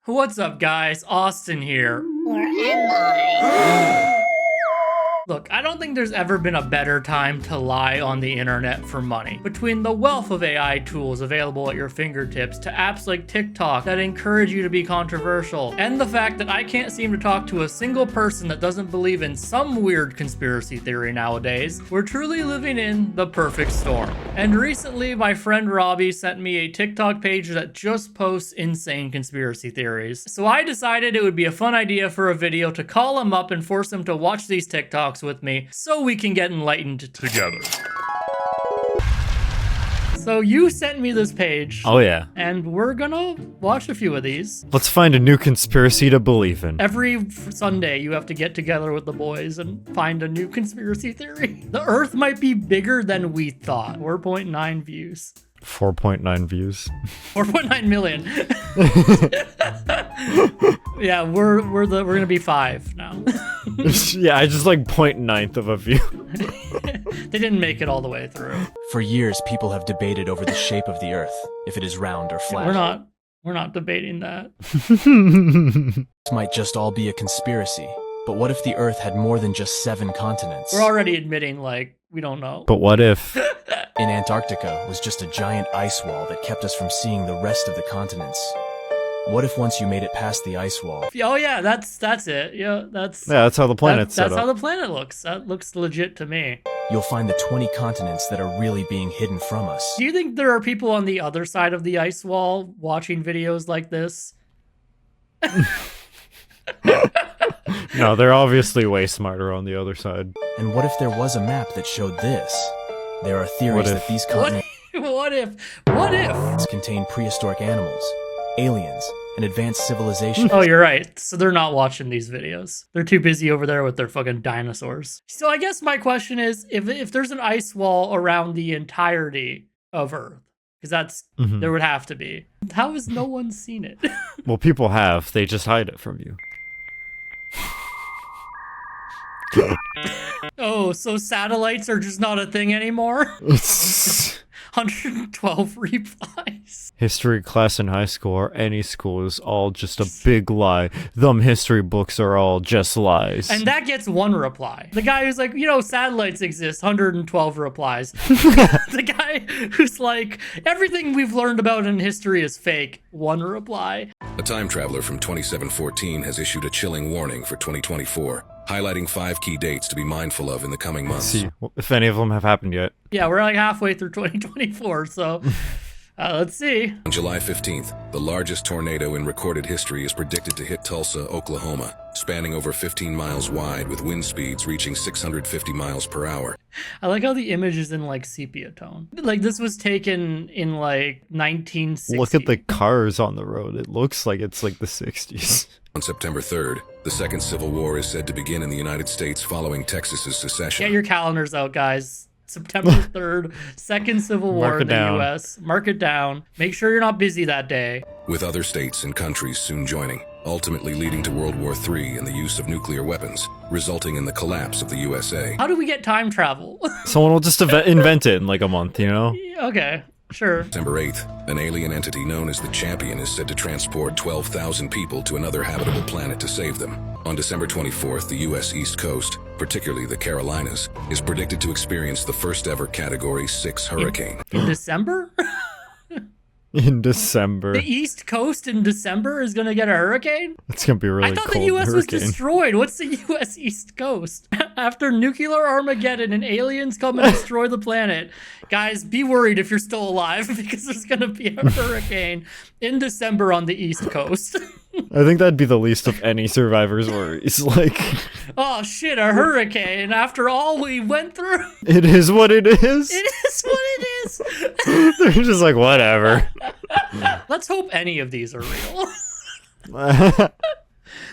What's up, guys? Austin here. Or am I? Look, I don't think there's ever been a better time to lie on the internet for money. Between the wealth of AI tools available at your fingertips to apps like TikTok that encourage you to be controversial, and the fact that I can't seem to talk to a single person that doesn't believe in some weird conspiracy theory nowadays, we're truly living in the perfect storm. And recently, my friend Robbie sent me a TikTok page that just posts insane conspiracy theories. So I decided it would be a fun idea for a video to call him up and force him to watch these TikToks with me so we can get enlightened together. So you sent me this page. Oh yeah. And we're gonna watch a few of these. Let's find a new conspiracy to believe in. Every Sunday you have to get together with the boys and find a new conspiracy theory. The Earth might be bigger than we thought. 4.9 views. 4.9 views. 4.9 million. Yeah, we're gonna be 5 now. Yeah, I just like 0.9th of a view. They didn't make it all the way through. For years, people have debated over the shape of the Earth, if it is round or flat. We're not debating that. This might just all be a conspiracy. But what if the Earth had more than just 7 continents? We're already admitting, like, we don't know. But what if? In Antarctica was just a giant ice wall that kept us from seeing the rest of the continents. What if once you made it past the ice wall? Oh yeah, that's it. Yeah, that's how the planet's set That's up. how the planet looks. That looks legit to me. You'll find the 20 continents that are really being hidden from us. Do you think there are people on the other side of the ice wall watching videos like this? No, they're obviously way smarter on the other side. And what if there was a map that showed this? There are theories that these continents What if? contain prehistoric animals, aliens, and advanced civilization. Oh, you're right. So they're not watching these videos. They're too busy over there with their fucking dinosaurs. So I guess my question is, if there's an ice wall around the entirety of Earth, because that's there would have to be, how has no one seen it? Well, people have. They just hide it from you. Oh, so satellites are just not a thing anymore? 112 replies. History class in high school or any school is all just a big lie. Them history books are all just lies. And that gets 1 reply. The guy who's like, satellites exist, 112 replies. The guy who's like, everything we've learned about in history is fake, 1 reply. A time traveler from 2714 has issued a chilling warning for 2024, highlighting 5 key dates to be mindful of in the coming months. See if any of them have happened yet. Yeah, we're like halfway through 2024, so let's see. On July 15th, the largest tornado in recorded history is predicted to hit Tulsa, Oklahoma, spanning over 15 miles wide with wind speeds reaching 650 miles per hour. I like how the image is in like sepia tone. Like this was taken in like 1960. Look at the cars on the road. It looks like it's like the 60s. On September 3rd, the Second Civil War is said to begin in the United States following Texas's secession. Get your calendars out, guys. September 3rd, Second Civil War in the U.S. Mark it down. Make sure you're not busy that day. With other states and countries soon joining, ultimately leading to World War III and the use of nuclear weapons, resulting in the collapse of the USA. How do we get time travel? Someone will just invent it in like a month, Okay. Sure. December 8th, an alien entity known as the Champion is said to transport 12,000 people to another habitable planet to save them. On December 24th, the U.S. East Coast, particularly the Carolinas, is predicted to experience the first ever Category 6 hurricane. In December? In December. The East Coast in December is going to get a hurricane? It's going to be really cold. I thought the U.S. was destroyed. What's the U.S. East Coast? After nuclear Armageddon and aliens come and destroy the planet, guys, be worried if you're still alive because there's going to be a hurricane in December on the East Coast. I think that'd be the least of any survivor's worries. Like, oh shit, a hurricane after all we went through. It is what it is. It is what it is. They're just like, whatever. Let's hope any of these are real.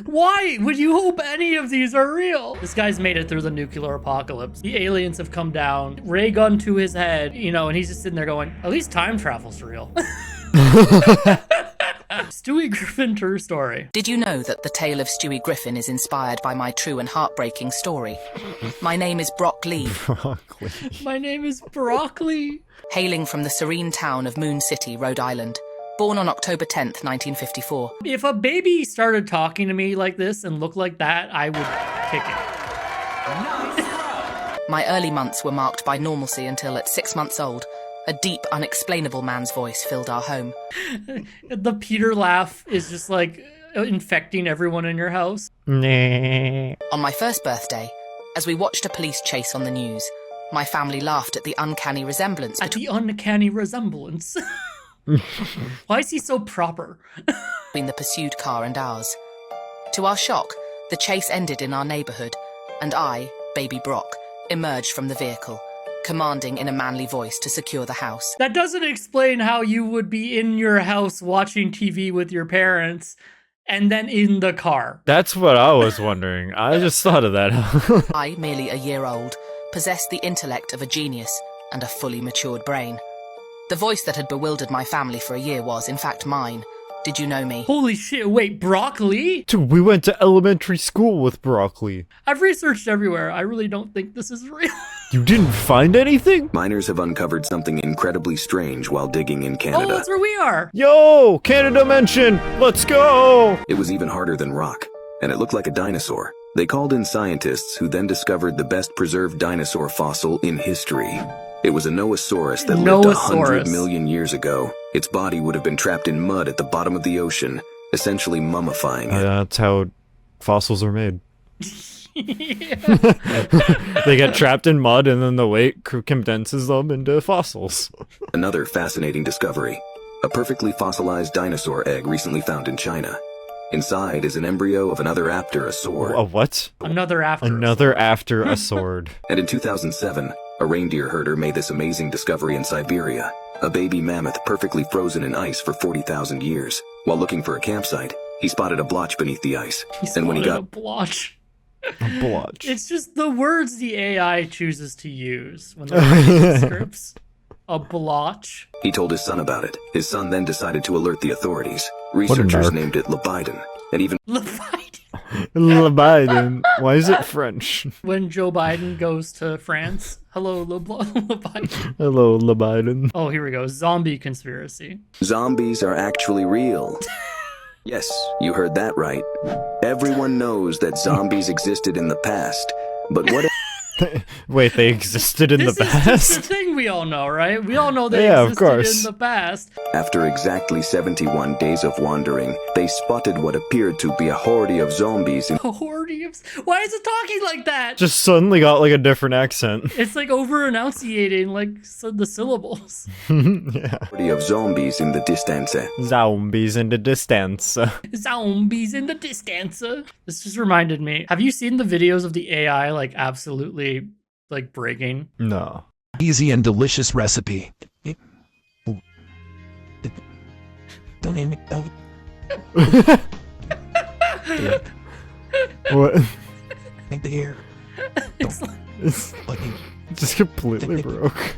Why would you hope any of these are real? This guy's made it through the nuclear apocalypse. The aliens have come down, ray gun to his head, and he's just sitting there going, at least time travel's real. Stewie Griffin true story. Did you know that the tale of Stewie Griffin is inspired by my true and heartbreaking story? My name is Brock Lee. My name is Broccoli. Hailing from the serene town of Moon City, Rhode Island, Born on October 10th, 1954. If a baby started talking to me like this and looked like that, I would kick it. My early months were marked by normalcy until at 6 months old, a deep, unexplainable man's voice filled our home. The Peter laugh is just like infecting everyone in your house. Nah. On my first birthday, as we watched a police chase on the news, my family laughed at the uncanny resemblance At the uncanny resemblance. Why is he so proper? between the pursued car and ours. To our shock, the chase ended in our neighbourhood, and I, baby Brock, emerged from the vehicle, commanding in a manly voice to secure the house. That doesn't explain how you would be in your house watching TV with your parents and then in the car. That's what I was wondering. I just thought of that. I, merely a year old, possessed the intellect of a genius and a fully matured brain. The voice that had bewildered my family for a year was, in fact, mine. Did you know me? Holy shit, wait, broccoli? Dude, we went to elementary school with broccoli. I've researched everywhere. I really don't think this is real. You didn't find anything? Miners have uncovered something incredibly strange while digging in Oh, Canada. that's where we are. Yo, Canada mention. Let's go. It was even harder than rock, and it looked like a dinosaur. They called in scientists who then discovered the best preserved dinosaur fossil in history. It was a Noasaurus that lived 100 million years ago. Its body would have been trapped in mud at the bottom of the ocean, essentially mummifying it. That's how fossils are made. They get trapped in mud and then the weight condenses them into fossils. Another fascinating discovery. A perfectly fossilized dinosaur egg recently found in China. Inside is an embryo of another apterosaur. A what? Another after. Another after a sword. And in 2007, a reindeer herder made this amazing discovery in Siberia. A baby mammoth perfectly frozen in ice for 40,000 years. While looking for a campsite, he spotted a blotch beneath the ice. And when he got a blotch. A blotch. It's just the words the AI chooses to use when they're writing scripts. A blotch. He told his son about it. His son then decided to alert the authorities. Researchers named it Labiden, and even Labiden. Why is it French? When Joe Biden goes to France. Hello, Labiden. Hello, Labiden. Oh, here we go. Zombie conspiracy. zombies are actually real. Yes, you heard that right. Everyone knows that zombies existed in the past, but what Wait, they existed in the This is past? the thing we all know, right? We all know they Yeah, of existed course. in the past. After exactly 71 days of wandering, they spotted what appeared to be a horde of zombies in A horde of... Why is it talking like that? Just suddenly got like a different accent. It's like over-enunciating like the syllables. Yeah. horde of zombies in the distance. Zombies in the distance. Zombies in the distance. This just reminded me. Have you seen the videos of the AI like absolutely like breaking? No. Easy and delicious recipe. Don't even What? think here. It's like, It's just completely broke.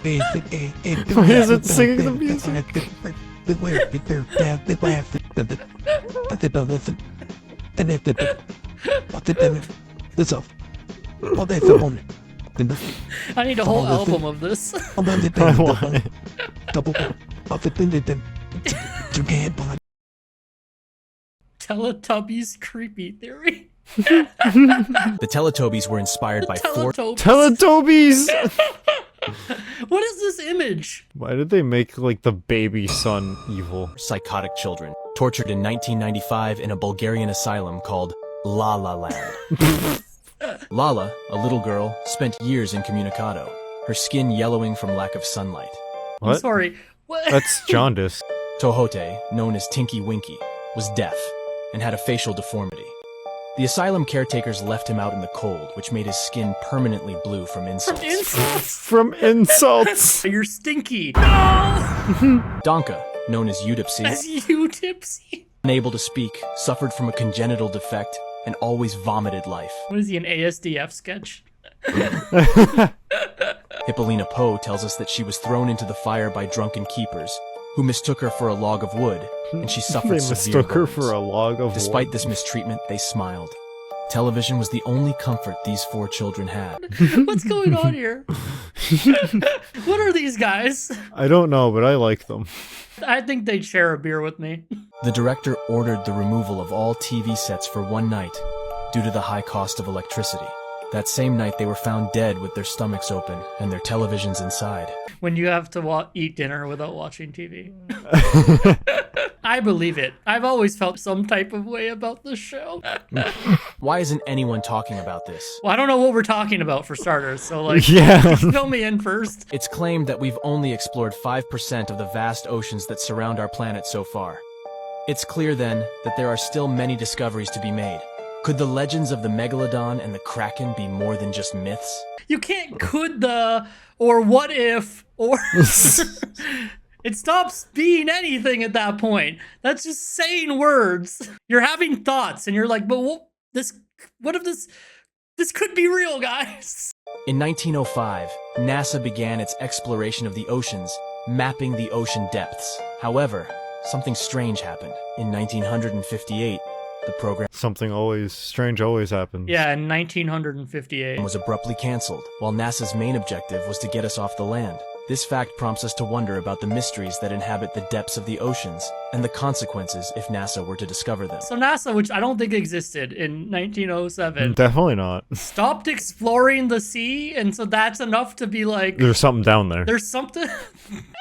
Why is it singing the music? I need a whole album of this. I want it. Teletubbies creepy theory. The Teletubbies were inspired by four Teletubbies. Teletubbies! What is this image? Why did they make like the baby son evil? psychotic children, tortured in 1995 in a Bulgarian asylum called La La Land. Lala, a little girl, spent years incommunicado, her skin yellowing from lack of sunlight. I'm What? sorry. What? That's jaundice. Tohote, known as Tinky Winky, was deaf and had a facial deformity. The asylum caretakers left him out in the cold, which made his skin permanently blue from insults. Insults. From insults. You're stinky. No. Donka, known as Udipsy, As you tipsy. unable to speak, suffered from a congenital defect and always vomited life. What is he, an ASDF sketch? Hippolina Poe tells us that she was thrown into the fire by drunken keepers, who mistook her for a log of wood, and she They suffered severe mistook her burns. for a log of Despite wood. this mistreatment, they smiled. Television was the only comfort these 4 children had. What's going on here? What are these guys? I don't know, but I like them. I think they'd share a beer with me. The director ordered the removal of all TV sets for one night due to the high cost of electricity. That same night, they were found dead with their stomachs open and their televisions inside. When you have to eat dinner without watching TV. I believe it. I've always felt some type of way about this show. Why isn't anyone talking about this? Well, I don't know what we're talking about for starters, so like, Yeah. fill me in first. It's claimed that we've only explored 5% of the vast oceans that surround our planet so far. It's clear then that there are still many discoveries to be made. Could the legends of the Megalodon and the Kraken be more than just myths? You can't could the, or what if, or... It stops being anything at that point. That's just saying words. You're having thoughts, and you're like, but what if this could be real, guys? In 1905, NASA began its exploration of the oceans, mapping the ocean depths. However, something strange happened. In 1958, the program Something always strange always happens. Yeah, in 1958. was abruptly canceled, while NASA's main objective was to get us off the land. This fact prompts us to wonder about the mysteries that inhabit the depths of the oceans and the consequences if NASA were to discover them. So NASA, which I don't think existed in 1907, Definitely not. stopped exploring the sea, and so that's enough to be like, There's something down there. there's something.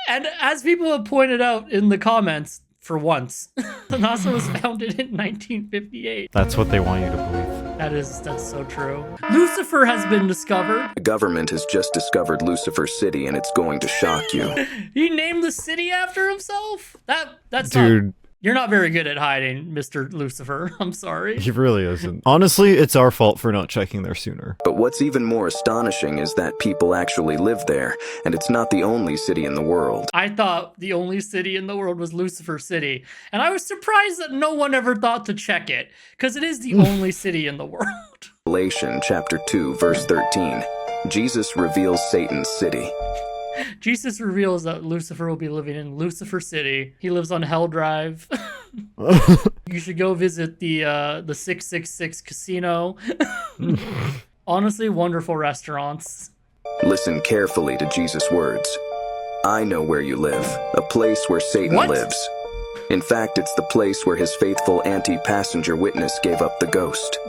And as people have pointed out in the comments, for once, NASA was founded in 1958. That's what they want you to believe. That's so true. Lucifer has been discovered. The government has just discovered Lucifer City, and it's going to shock you. He named the city after himself? That's Dude. not... You're not very good at hiding, Mr. Lucifer. I'm sorry. He really isn't. Honestly, it's our fault for not checking there sooner. But what's even more astonishing is that people actually live there, and it's not the only city in the world. I thought the only city in the world was Lucifer City, and I was surprised that no one ever thought to check it, because it is the only city in the world. Revelation chapter 2, verse 13. Jesus reveals Satan's city. Jesus reveals that Lucifer will be living in Lucifer City. He lives on Hell Drive. You should go visit the 666 casino. Honestly, wonderful restaurants. Listen carefully to Jesus' words. I know where you live, a place where Satan What? lives. In fact, it's the place where his faithful anti-passenger witness gave up the ghost.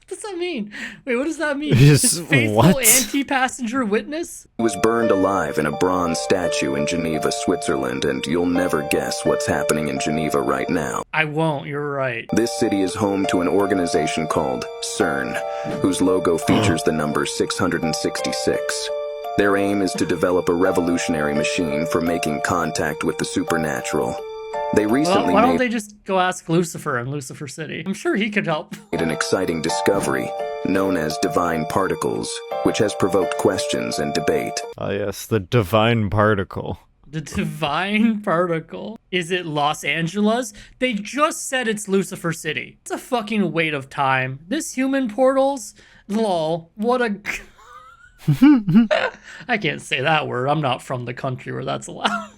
What does that mean? Wait, what does that mean? His faithful what? anti-passenger witness? He was burned alive in a bronze statue in Geneva, Switzerland, and you'll never guess what's happening in Geneva right now. I won't, you're right. This city is home to an organization called CERN, whose logo features the number 666. Their aim is to develop a revolutionary machine for making contact with the supernatural. They Well, recently why don't made they just go ask Lucifer in Lucifer City? I'm sure he could help. an exciting discovery known as divine particles, which has provoked questions and debate. Ah, yes, the divine particle. The divine particle. Is it Los Angeles? They just said it's Lucifer City. It's a fucking wait of time. This human portals? Lol. What a... I can't say that word. I'm not from the country where that's allowed.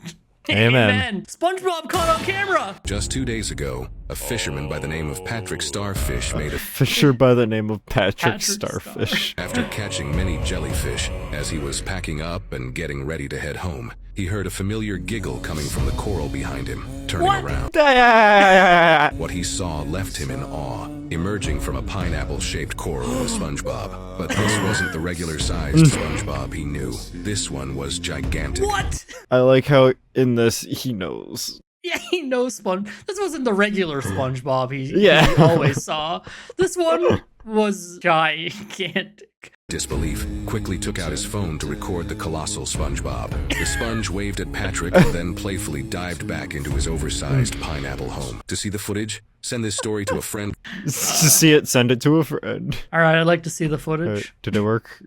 Amen. SpongeBob caught on camera. Just 2 days ago, a fisherman by the name of Patrick Starfish made a Fisher by the name of Patrick Patrick Starfish. After catching many jellyfish, as he was packing up and getting ready to head home, he heard a familiar giggle coming from the coral behind him. Turning around, what he saw left him in awe, emerging from a pineapple-shaped coral in a SpongeBob. But this wasn't the regular-sized SpongeBob he knew. This one was gigantic. What? I like how in this he knows. Yeah, he knows Sponge. This wasn't the regular SpongeBob he always saw. This one was gigantic. Disbelief quickly took out his phone to record the colossal SpongeBob. The sponge waved at Patrick and then playfully dived back into his oversized pineapple home. To see the footage, send this story to a friend. To see it, send it to a friend. All right, I'd like to see the footage. Did it work?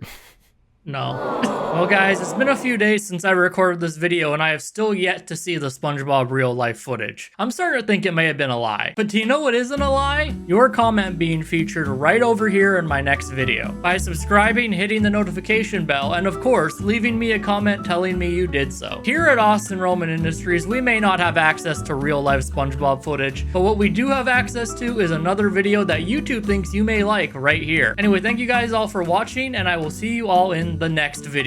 No. Well, guys, it's been a few days since I recorded this video, and I have still yet to see the SpongeBob real-life footage. I'm starting to think it may have been a lie. But do you know what isn't a lie? Your comment being featured right over here in my next video. By subscribing, hitting the notification bell, and of course, leaving me a comment telling me you did so. Here at Austin Roman Industries, we may not have access to real-life SpongeBob footage, but what we do have access to is another video that YouTube thinks you may like right here. Anyway, thank you guys all for watching, and I will see you all in the next video.